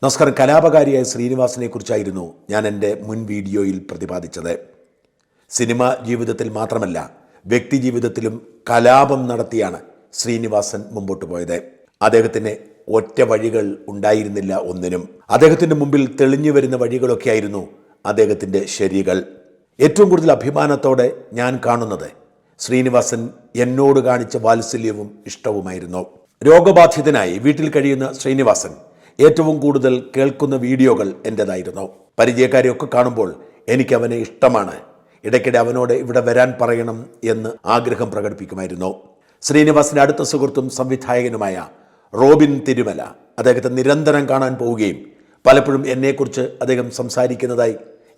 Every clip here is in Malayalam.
നമസ്കാരം. കലാപകാരിയായ ശ്രീനിവാസനെ കുറിച്ചായിരുന്നു ഞാൻ എൻ്റെ മുൻ വീഡിയോയിൽ പ്രതിപാദിച്ചത്. സിനിമ ജീവിതത്തിൽ മാത്രമല്ല, വ്യക്തി ജീവിതത്തിലും കലാപം നടത്തിയാണ് ശ്രീനിവാസൻ മുമ്പോട്ട് പോയത്. അദ്ദേഹത്തിന് ഒറ്റ വഴികൾ ഉണ്ടായിരുന്നില്ല ഒന്നിനും. അദ്ദേഹത്തിൻ്റെ മുമ്പിൽ തെളിഞ്ഞു വരുന്ന വഴികളൊക്കെയായിരുന്നു അദ്ദേഹത്തിൻ്റെ ശരികൾ. ഏറ്റവും കൂടുതൽ അഭിമാനത്തോടെ ഞാൻ കാണുന്നത് ശ്രീനിവാസൻ എന്നോട് കാണിച്ച വാത്സല്യവും ഇഷ്ടവുമായിരുന്നു. രോഗബാധിതനായി വീട്ടിൽ കഴിയുന്ന ശ്രീനിവാസൻ ഏറ്റവും കൂടുതൽ കേൾക്കുന്ന വീഡിയോകൾ എൻ്റേതായിരുന്നു. പരിചയക്കാരെയൊക്കെ കാണുമ്പോൾ എനിക്ക് അവനെ ഇഷ്ടമാണ്. ഇടയ്ക്കിടെ അവനോട് ഇവിടെ വരാൻ പറയണം എന്ന് ആഗ്രഹം പ്രകടിപ്പിക്കുമായിരുന്നു. ശ്രീനിവാസിൻ്റെ അടുത്ത സുഹൃത്തും സംവിധായകനുമായ റോബിൻ തിരുമല അദ്ദേഹത്തെ നിരന്തരം കാണാൻ പോവുകയും പലപ്പോഴും എന്നെക്കുറിച്ച് അദ്ദേഹം സംസാരിക്കുന്നതായി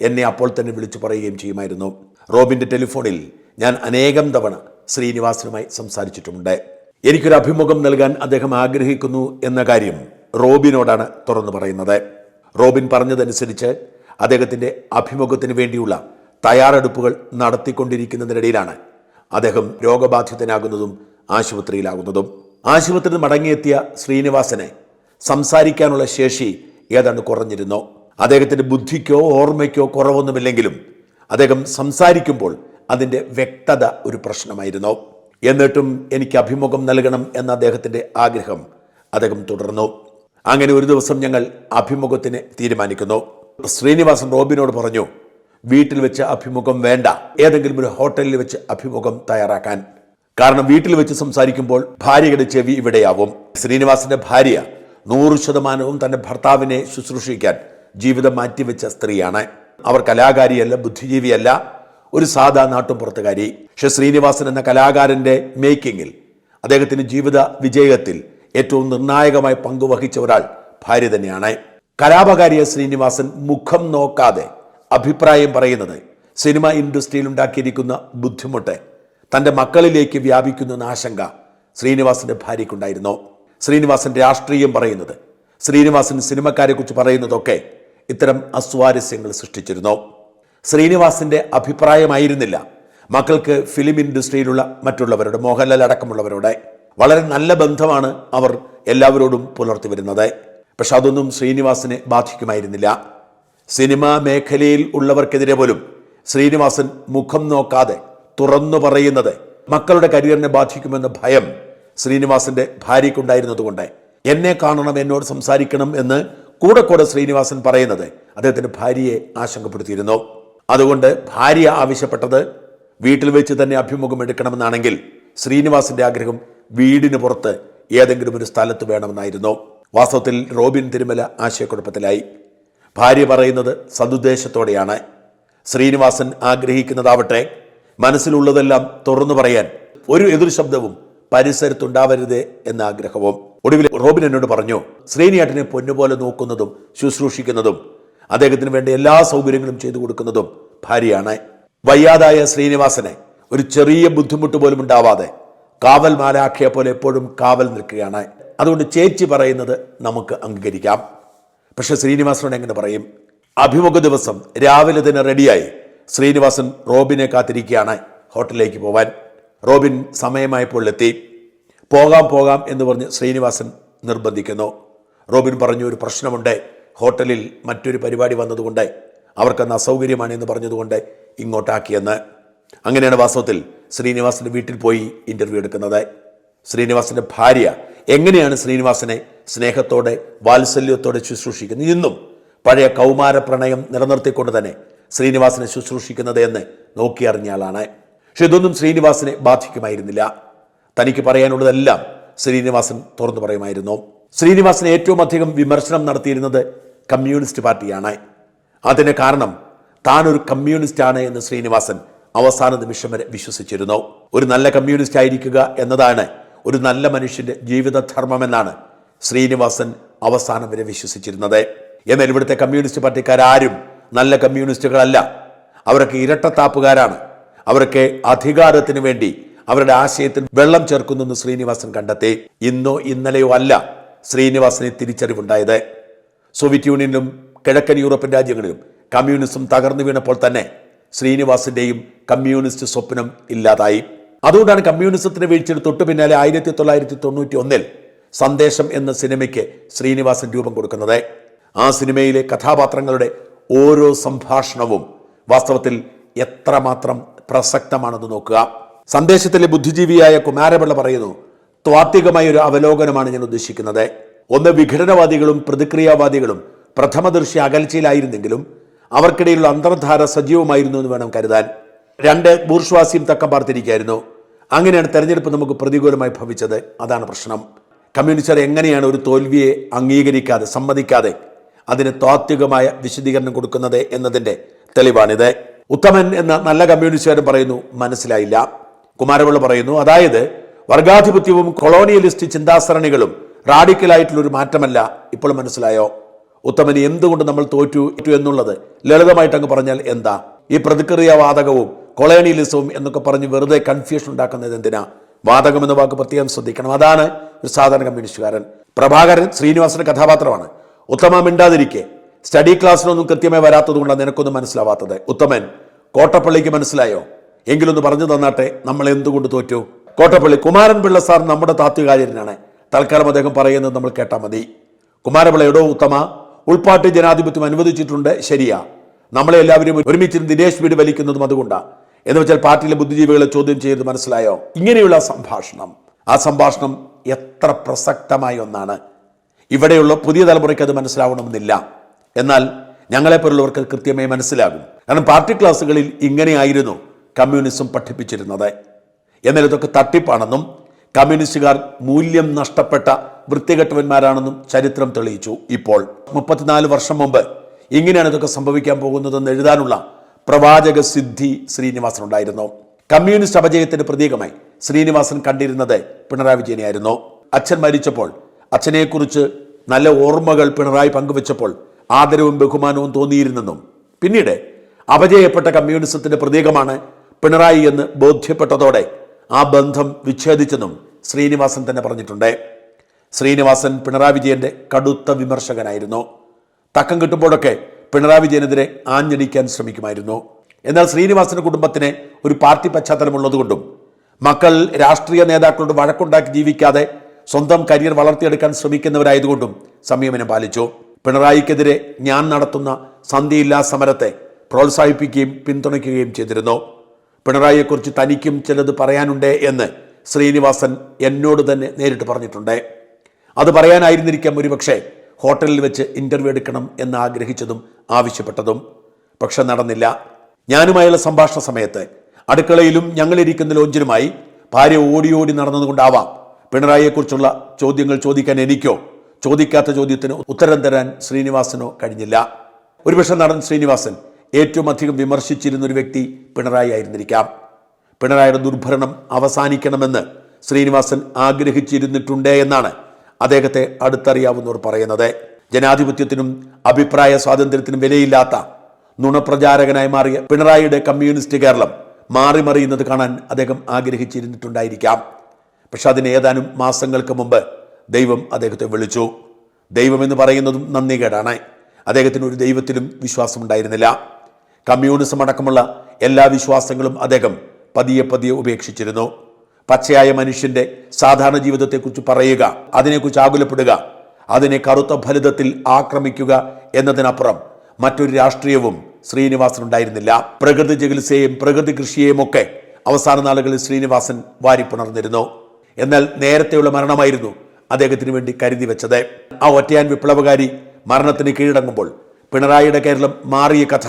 എന്നെ അപ്പോൾ തന്നെ വിളിച്ചു പറയുകയും ചെയ്യുമായിരുന്നു. റോബിൻ്റെ ടെലിഫോണിൽ ഞാൻ അനേകം തവണ ശ്രീനിവാസനുമായി സംസാരിച്ചിട്ടുമുണ്ട്. എനിക്കൊരു അഭിമുഖം നൽകാൻ അദ്ദേഹം ആഗ്രഹിക്കുന്നു എന്ന കാര്യം റോബിനോടാണ് തുറന്നു പറയുന്നത്. റോബിൻ പറഞ്ഞതനുസരിച്ച് അദ്ദേഹത്തിൻ്റെ അഭിമുഖത്തിന് വേണ്ടിയുള്ള തയ്യാറെടുപ്പുകൾ നടത്തിക്കൊണ്ടിരിക്കുന്നതിനിടയിലാണ് അദ്ദേഹം രോഗബാധിതനാകുന്നതും ആശുപത്രിയിലാകുന്നതും. ആശുപത്രിയിൽ നിന്ന് മടങ്ങിയെത്തിയ ശ്രീനിവാസനെ സംസാരിക്കാനുള്ള ശേഷി ഏതാണ്ട് കുറഞ്ഞിരുന്നു. അദ്ദേഹത്തിൻ്റെ ബുദ്ധിക്കോ ഓർമ്മയ്ക്കോ കുറവൊന്നുമില്ലെങ്കിലും അദ്ദേഹം സംസാരിക്കുമ്പോൾ അതിൻ്റെ വ്യക്തത ഒരു പ്രശ്നമായിരുന്നു. എന്നിട്ടും എനിക്ക് അഭിമുഖം നൽകണം എന്ന അദ്ദേഹത്തിൻ്റെ ആഗ്രഹം അദ്ദേഹം തുടർന്നു. അങ്ങനെ ഒരു ദിവസം ഞങ്ങൾ അഭിമുഖത്തിന് തീരുമാനിക്കുന്നു. ശ്രീനിവാസൻ റോബിനോട് പറഞ്ഞു, വീട്ടിൽ വെച്ച് അഭിമുഖം വേണ്ട, ഏതെങ്കിലും ഒരു ഹോട്ടലിൽ വെച്ച് അഭിമുഖം തയ്യാറാക്കാൻ. കാരണം വീട്ടിൽ വെച്ച് സംസാരിക്കുമ്പോൾ ഭാര്യയുടെ ചെവി ഇവിടെയാവും. ശ്രീനിവാസന്റെ ഭാര്യ 100% തന്റെ ഭർത്താവിനെ ശുശ്രൂഷിക്കാൻ ജീവിതം മാറ്റിവെച്ച സ്ത്രീയാണ്. അവർ കലാകാരിയല്ല, ബുദ്ധിജീവിയല്ല, ഒരു സാധാ നാട്ടുംപുറത്തുകാരി. പക്ഷെ ശ്രീനിവാസൻ എന്ന കലാകാരന്റെ മേക്കിങ്ങിൽ, അദ്ദേഹത്തിന്റെ ജീവിത വിജയത്തിൽ ഏറ്റവും നിർണായകമായി പങ്കുവഹിച്ച ഒരാൾ ഭാര്യ തന്നെയാണ്. കലാപകാരിയ ശ്രീനിവാസൻ മുഖം നോക്കാതെ അഭിപ്രായം പറയുന്നത് സിനിമ ഇൻഡസ്ട്രിയിൽ ഉണ്ടാക്കിയിരിക്കുന്ന ബുദ്ധിമുട്ട് തൻ്റെ മക്കളിലേക്ക് വ്യാപിക്കുന്ന ആശങ്ക ശ്രീനിവാസന്റെ ഭാര്യയ്ക്കുണ്ടായിരുന്നു. ശ്രീനിവാസൻ രാഷ്ട്രീയം പറയുന്നത്, ശ്രീനിവാസൻ സിനിമക്കാരെ കുറിച്ച് പറയുന്നതൊക്കെ ഇത്തരം അസ്വാരസ്യങ്ങൾ സൃഷ്ടിച്ചിരുന്നു. ശ്രീനിവാസന്റെ അഭിപ്രായമായിരുന്നില്ല മക്കൾക്ക് ഫിലിം ഇൻഡസ്ട്രിയിലുള്ള മറ്റുള്ളവരോട്, മോഹൻലാൽ അടക്കമുള്ളവരോട് വളരെ നല്ല ബന്ധമാണ് അവർ എല്ലാവരോടും പുലർത്തി വരുന്നത്. പക്ഷെ അതൊന്നും ശ്രീനിവാസനെ ബാധിക്കുമായിരുന്നില്ല. സിനിമാ മേഖലയിൽ ഉള്ളവർക്കെതിരെ പോലും ശ്രീനിവാസൻ മുഖം നോക്കാതെ തുറന്നു പറയുന്നത് മക്കളുടെ കരിയറിനെ ബാധിക്കുമെന്ന ഭയം ശ്രീനിവാസന്റെ ഭാര്യയ്ക്കുണ്ടായിരുന്നതുകൊണ്ട് എന്നെ കാണണം, എന്നോട് സംസാരിക്കണം എന്ന് കൂടെ ശ്രീനിവാസൻ പറയുന്നത് അദ്ദേഹത്തിന്റെ ഭാര്യയെ ആശങ്കപ്പെടുത്തിയിരുന്നു. അതുകൊണ്ട് ഭാര്യ ആവശ്യപ്പെട്ടത് വീട്ടിൽ വെച്ച് തന്നെ അഭിമുഖം എടുക്കണമെന്നാണെങ്കിൽ ശ്രീനിവാസന്റെ ആഗ്രഹം വീടിന് പുറത്ത് ഏതെങ്കിലും ഒരു സ്ഥലത്ത് വേണമെന്നായിരുന്നു. വാസ്തവത്തിൽ റോബിൻ തിരുമല ആശയക്കുഴപ്പത്തിലായി. ഭാര്യ പറയുന്നത് സതുദ്ദേശത്തോടെയാണ്. ശ്രീനിവാസൻ ആഗ്രഹിക്കുന്നതാവട്ടെ മനസ്സിലുള്ളതെല്ലാം തുറന്നു പറയാൻ ഒരു എതിർ ശബ്ദവും പരിസരത്തുണ്ടാവരുത് എന്ന ആഗ്രഹവും. ഒടുവിൽ റോബിൻ എന്നോട് പറഞ്ഞു, ശ്രീനിയേട്ടനെ പൊന്നുപോലെ നോക്കുന്നതും ശുശ്രൂഷിക്കുന്നതും അദ്ദേഹത്തിന് വേണ്ട എല്ലാ സൗകര്യങ്ങളും ചെയ്തു കൊടുക്കുന്നതും ഭാര്യയാണ്. വയ്യാതായ ശ്രീനിവാസനെ ഒരു ചെറിയ ബുദ്ധിമുട്ട് പോലും ഉണ്ടാവാതെ കാവൽ മാലാഖയെ പോലെ എപ്പോഴും കാവൽ നിൽക്കുകയാണ്. അതുകൊണ്ട് ചേച്ചി പറയുന്നത് നമുക്ക് അംഗീകരിക്കാം. പക്ഷെ ശ്രീനിവാസനോട് എങ്ങനെ പറയും? അഭിമുഖ ദിവസം രാവിലെ തന്നെ റെഡിയായി ശ്രീനിവാസൻ റോബിനെ കാത്തിരിക്കുകയാണ് ഹോട്ടലിലേക്ക് പോവാൻ. റോബിൻ സമയമായപ്പോൾ എത്തി. പോകാം എന്ന് പറഞ്ഞ് ശ്രീനിവാസൻ നിർബന്ധിക്കുന്നു. റോബിൻ പറഞ്ഞു, ഒരു പ്രശ്നമുണ്ട്, ഹോട്ടലിൽ മറ്റൊരു പരിപാടി വന്നതുകൊണ്ട് അവർക്കന്ന് അസൗകര്യമാണ് എന്ന് പറഞ്ഞതുകൊണ്ട് ഇങ്ങോട്ടാക്കിയെന്ന്. അങ്ങനെയാണ് വാസ്തവത്തിൽ ശ്രീനിവാസന്റെ വീട്ടിൽ പോയി ഇന്റർവ്യൂ എടുക്കുന്നത്. ശ്രീനിവാസന്റെ ഭാര്യ എങ്ങനെയാണ് ശ്രീനിവാസനെ സ്നേഹത്തോടെ വാത്സല്യത്തോടെ ശുശ്രൂഷിക്കുന്നത്, ഇന്നും പഴയ കൗമാര പ്രണയം നിലനിർത്തിക്കൊണ്ട് തന്നെ ശ്രീനിവാസനെ ശുശ്രൂഷിക്കുന്നത് എന്ന് നോക്കിയറിഞ്ഞ ആളാണ്. പക്ഷെ ഇതൊന്നും ശ്രീനിവാസനെ ബാധിക്കുമായിരുന്നില്ല. തനിക്ക് പറയാനുള്ളതെല്ലാം ശ്രീനിവാസൻ തുറന്നു പറയുമായിരുന്നു. ശ്രീനിവാസനെ ഏറ്റവും അധികം വിമർശനം നടത്തിയിരുന്നത് കമ്മ്യൂണിസ്റ്റ് പാർട്ടിയാണ്. അതിന് കാരണം താൻ ഒരു കമ്മ്യൂണിസ്റ്റ് ആണ് എന്ന് ശ്രീനിവാസൻ അവസാന നിമിഷം വരെ വിശ്വസിച്ചിരുന്നു. ഒരു നല്ല കമ്മ്യൂണിസ്റ്റ് ആയിരിക്കുക എന്നതാണ് ഒരു നല്ല മനുഷ്യന്റെ ജീവിതധർമ്മമെന്നാണ് ശ്രീനിവാസൻ അവസാനം വരെ വിശ്വസിച്ചിരുന്നത്. എന്നാൽ ഇവിടുത്തെ കമ്മ്യൂണിസ്റ്റ് പാർട്ടിക്കാരും നല്ല കമ്മ്യൂണിസ്റ്റുകളല്ല. അവരൊക്കെ ഇരട്ടത്താപ്പുകാരാണ്. അവരൊക്കെ അധികാരത്തിന് വേണ്ടി അവരുടെ ആശയത്തിൽ വെള്ളം ചേർക്കുന്നെന്ന് ശ്രീനിവാസൻ കണ്ടെത്തി. ഇന്നോ ഇന്നലെയോ അല്ല ശ്രീനിവാസന് തിരിച്ചറിവുണ്ടായത്. സോവിയറ്റ് യൂണിയനിലും കിഴക്കൻ യൂറോപ്യൻ രാജ്യങ്ങളിലും കമ്മ്യൂണിസം തകർന്നു വീണപ്പോൾ തന്നെ ശ്രീനിവാസന്റെയും കമ്മ്യൂണിസ്റ്റ് സ്വപ്നം ഇല്ലാതായി. അതുകൊണ്ടാണ് കമ്മ്യൂണിസത്തിന് വീഴ്ചയുടെ തൊട്ടു പിന്നാലെ 1991 സന്ദേശം എന്ന സിനിമയ്ക്ക് ശ്രീനിവാസൻ രൂപം കൊടുക്കുന്നത്. ആ സിനിമയിലെ കഥാപാത്രങ്ങളുടെ ഓരോ സംഭാഷണവും വാസ്തവത്തിൽ എത്രമാത്രം പ്രസക്തമാണെന്ന് നോക്കുക. സന്ദേശത്തിലെ ബുദ്ധിജീവിയായ കുമാരപിള്ള പറയുന്നു, ത്വാത്വികമായ ഒരു അവലോകനമാണ് ഞാൻ ഉദ്ദേശിക്കുന്നത്. ഒന്ന്, വിഘടനവാദികളും പ്രതിക്രിയാവാദികളും പ്രഥമദൃശ്യ അകൽച്ചയിലായിരുന്നെങ്കിലും അവർക്കിടയിലുള്ള അന്തർധാര സജീവമായിരുന്നു എന്ന് വേണം കരുതാൻ. 2, ബൂർഷ്വാസിയും തക്കം പാർത്തിരിക്കുകയായിരുന്നു. അങ്ങനെയാണ് തെരഞ്ഞെടുപ്പ് നമുക്ക് പ്രതികൂലമായി ഭവിച്ചത്. അതാണ് പ്രശ്നം. കമ്മ്യൂണിസ്റ്റുകാർ എങ്ങനെയാണ് ഒരു തോൽവിയെ അംഗീകരിക്കാതെ, സമ്മതിക്കാതെ അതിന് താത്വികമായ വിശദീകരണം കൊടുക്കുന്നത് എന്നതിൻ്റെ തെളിവാണിത്. ഉത്തമൻ എന്ന നല്ല കമ്മ്യൂണിസ്റ്റുകാരൻ പറയുന്നു, മനസ്സിലായില്ല. കുമാരപിള്ള പറയുന്നു, അതായത് വർഗാധിപത്യവും കൊളോണിയലിസ്റ്റ് ചിന്താസരണികളും റാഡിക്കലായിട്ടുള്ളൊരു മാറ്റമല്ല. ഇപ്പോൾ മനസ്സിലായോ? ഉത്തമന് എന്തുകൊണ്ട് നമ്മൾ തോറ്റു എന്നുള്ളത് ലളിതമായിട്ട് അങ്ങ് പറഞ്ഞാൽ എന്താ? ഈ പ്രതിക്രിയാവാദകവും കൊളോണിയലിസവും എന്നൊക്കെ പറഞ്ഞ് വെറുതെ കൺഫ്യൂഷൻ ഉണ്ടാക്കുന്നത് എന്തിനാ? വാദകം എന്ന വാക്ക് പ്രത്യേകം ശ്രദ്ധിക്കണം. അതാണ് ഒരു സാധാരണ കമ്മ്യൂണിസ്റ്റുകാരൻ. പ്രഭാകരൻ ശ്രീനിവാസന്റെ കഥാപാത്രമാണ്. ഉത്തമ മിണ്ടാതിരിക്കെ സ്റ്റഡി ക്ലാസ്സിലൊന്നും കൃത്യമായി വരാത്തത് കൊണ്ടാണ് നിനക്കൊന്നും മനസ്സിലാവാത്തത്. ഉത്തമൻ, കോട്ടപ്പള്ളിക്ക് മനസ്സിലായോ? എങ്കിലൊന്ന് പറഞ്ഞു തന്നാട്ടെ, നമ്മൾ എന്തുകൊണ്ട് തോറ്റു? കോട്ടപ്പള്ളി, കുമാരൻപിള്ള സാർ നമ്മുടെ താത്വികാചാര്യനാണ്. തൽക്കാലം അദ്ദേഹം പറയുന്നത് നമ്മൾ കേട്ടാൽ മതി. കുമാരപിള്ളയോടോ, ഉത്തമ, ഉൾപ്പാട്ട് ജനാധിപത്യം അനുവദിച്ചിട്ടുണ്ട്, ശരിയാ. നമ്മളെ എല്ലാവരും ഒരുമിച്ച് ദിനേശ് വീട് വലിക്കുന്നതും അതുകൊണ്ടാണ്. എന്ന് വെച്ചാൽ പാർട്ടിയിലെ ബുദ്ധിജീവികളെ ചോദ്യം ചെയ്ത് മനസ്സിലായോ? ഇങ്ങനെയുള്ള സംഭാഷണം, ആ സംഭാഷണം എത്ര പ്രസക്തമായ ഒന്നാണ്. ഇവിടെയുള്ള പുതിയ തലമുറയ്ക്ക് അത് മനസ്സിലാവണമെന്നില്ല. എന്നാൽ ഞങ്ങളെപ്പോലുള്ളവർക്ക് കൃത്യമായി മനസ്സിലാകും. കാരണം പാർട്ടി ക്ലാസ്സുകളിൽ ഇങ്ങനെയായിരുന്നു കമ്മ്യൂണിസം പഠിപ്പിച്ചിരുന്നത്. എന്നാൽ ഇതൊക്കെ തട്ടിപ്പാണെന്നും കമ്മ്യൂണിസ്റ്റുകാർ മൂല്യം നഷ്ടപ്പെട്ട വൃത്തികെട്ടവന്മാരാണെന്നും ചരിത്രം തെളിയിച്ചു. ഇപ്പോൾ 34 വർഷം മുമ്പ് ഇങ്ങനെയാണ് ഇതൊക്കെ സംഭവിക്കാൻ പോകുന്നതെന്ന് എഴുതാനുള്ള പ്രവാചക സിദ്ധി ശ്രീനിവാസനുണ്ടായിരുന്നു. കമ്മ്യൂണിസ്റ്റ് അപജയത്തിന്റെ പ്രതീകമായി ശ്രീനിവാസൻ കണ്ടിരുന്നത് പിണറായി വിജയനെയായിരുന്നു. അച്ഛൻ മരിച്ചപ്പോൾ അച്ഛനെക്കുറിച്ച് നല്ല ഓർമ്മകൾ പിണറായി പങ്കുവെച്ചപ്പോൾ ആദരവും ബഹുമാനവും തോന്നിയിരുന്നെന്നും പിന്നീട് അപജയപ്പെട്ട കമ്മ്യൂണിസത്തിന്റെ പ്രതീകമാണ് പിണറായി എന്ന് ബോധ്യപ്പെട്ടതോടെ ആ ബന്ധം വിച്ഛേദിച്ചെന്നും ശ്രീനിവാസൻ തന്നെ പറഞ്ഞിട്ടുണ്ട്. ശ്രീനിവാസൻ പിണറായി വിജയന്റെ കടുത്ത വിമർശകനായിരുന്നു. തക്കം കിട്ടുമ്പോഴൊക്കെ പിണറായി വിജയനെതിരെ ആഞ്ഞടിക്കാൻ ശ്രമിക്കുമായിരുന്നു. എന്നാൽ ശ്രീനിവാസന്റെ കുടുംബത്തിന് ഒരു പാർട്ടി പശ്ചാത്തലമുള്ളതുകൊണ്ടും മക്കൾ രാഷ്ട്രീയ നേതാക്കളോട് വഴക്കുണ്ടാക്കി ജീവിക്കാതെ സ്വന്തം കരിയർ വളർത്തിയെടുക്കാൻ ശ്രമിക്കുന്നവരായതുകൊണ്ടും സംയമനം പാലിച്ചു. പിണറായിക്കെതിരെ ഞാൻ നടത്തുന്ന സന്ധിയില്ലാ സമരത്തെ പ്രോത്സാഹിപ്പിക്കുകയും പിന്തുണയ്ക്കുകയും ചെയ്തിരുന്നു. പിണറായിയെക്കുറിച്ച് തനിക്കും ചിലത് പറയാനുണ്ട് എന്ന് ശ്രീനിവാസൻ എന്നോട് തന്നെ നേരിട്ട് പറഞ്ഞിട്ടുണ്ട്. അത് പറയാനായിരുന്നിരിക്കാം ഒരുപക്ഷെ ഹോട്ടലിൽ വെച്ച് ഇന്റർവ്യൂ എടുക്കണം എന്ന് ആഗ്രഹിച്ചതും ആവശ്യപ്പെട്ടതും. പക്ഷെ നടന്നില്ല. ഞാനുമായുള്ള സംഭാഷണ സമയത്ത് അടുക്കളയിലും ഞങ്ങളിരിക്കുന്ന ലോഞ്ചിലുമായി ഭാര്യ ഓടി ഓടി നടന്നതുകൊണ്ടാവാം പിണറായിയെക്കുറിച്ചുള്ള ചോദ്യങ്ങൾ ചോദിക്കാൻ എനിക്കോ ചോദിക്കാത്ത ചോദ്യത്തിന് ഉത്തരം തരാൻ ശ്രീനിവാസനോ കഴിഞ്ഞില്ല. ഒരുപക്ഷെ നടൻ ശ്രീനിവാസൻ ഏറ്റവും അധികം വിമർശിച്ചിരുന്ന ഒരു വ്യക്തി പിണറായി ആയിരുന്നിരിക്കാം. പിണറായിയുടെ ദുർഭരണം അവസാനിക്കണമെന്ന് ശ്രീനിവാസൻ ആഗ്രഹിച്ചിരുന്നിട്ടുണ്ട് എന്നാണ് അദ്ദേഹത്തെ അടുത്തറിയാവുന്നവർ പറയുന്നത്. ജനാധിപത്യത്തിനും അഭിപ്രായ സ്വാതന്ത്ര്യത്തിനും വിലയില്ലാത്ത നുണപ്രചാരകനായി മാറിയ പിണറായിയുടെ കമ്മ്യൂണിസ്റ്റ് കേരളം മാറിമറിയുന്നത് കാണാൻ അദ്ദേഹം ആഗ്രഹിച്ചിരുന്നിട്ടുണ്ടായിരിക്കാം. പക്ഷെ അതിന് ഏതാനും മാസങ്ങൾക്ക് മുമ്പ് ദൈവം അദ്ദേഹത്തെ വിളിച്ചു. ദൈവം എന്ന് പറയുന്നതും നന്ദികേടാണ്. അദ്ദേഹത്തിന് ഒരു ദൈവത്തിലും വിശ്വാസമുണ്ടായിരുന്നില്ല. കമ്മ്യൂണിസം അടക്കമുള്ള എല്ലാ വിശ്വാസങ്ങളും അദ്ദേഹം പതിയെ പതിയെ ഉപേക്ഷിച്ചിരുന്നു. പച്ചയായ മനുഷ്യന്റെ സാധാരണ ജീവിതത്തെക്കുറിച്ച് പറയുക, അതിനെക്കുറിച്ച് ആകുലപ്പെടുക, അതിനെ കറുത്ത ഫലിതത്തിൽ ആക്രമിക്കുക എന്നതിനപ്പുറം മറ്റൊരു രാഷ്ട്രീയവും ശ്രീനിവാസനുണ്ടായിരുന്നില്ല. പ്രകൃതി ചികിത്സയെയും പ്രകൃതി കൃഷിയെയും ഒക്കെ അവസാന നാളുകളിൽ ശ്രീനിവാസൻ വാരിപ്പുണർന്നിരുന്നു. എന്നാൽ നേരത്തെയുള്ള മരണമായിരുന്നു അദ്ദേഹത്തിന് വേണ്ടി കരുതി വെച്ചത്. ആ ഒറ്റയാൻ വിപ്ലവകാരി മരണത്തിന് കീഴടങ്ങുമ്പോൾ പിണറായിയുടെ കേരളം മാറിയ കഥ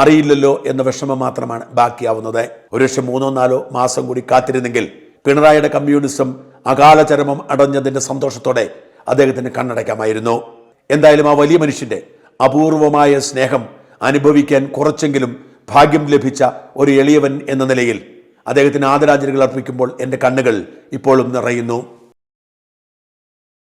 അറിയില്ലല്ലോ എന്ന വിഷമം മാത്രമാണ് ബാക്കിയാവുന്നത്. ഒരുപക്ഷെ 3-4 മാസം കൂടി കാത്തിരുന്നെങ്കിൽ പിണറായിയുടെ കമ്മ്യൂണിസം അകാല ചരമം അടഞ്ഞതിന്റെ സന്തോഷത്തോടെ അദ്ദേഹത്തിന് കണ്ണടയ്ക്കാമായിരുന്നു. എന്തായാലും ആ വലിയ മനുഷ്യന്റെ അപൂർവമായ സ്നേഹം അനുഭവിക്കാൻ കുറച്ചെങ്കിലും ഭാഗ്യം ലഭിച്ച ഒരു എളിയവൻ എന്ന നിലയിൽ അദ്ദേഹത്തിന് ആദരാഞ്ജലികൾ അർപ്പിക്കുമ്പോൾ എൻ്റെ കണ്ണുകൾ ഇപ്പോഴും നിറയുന്നു.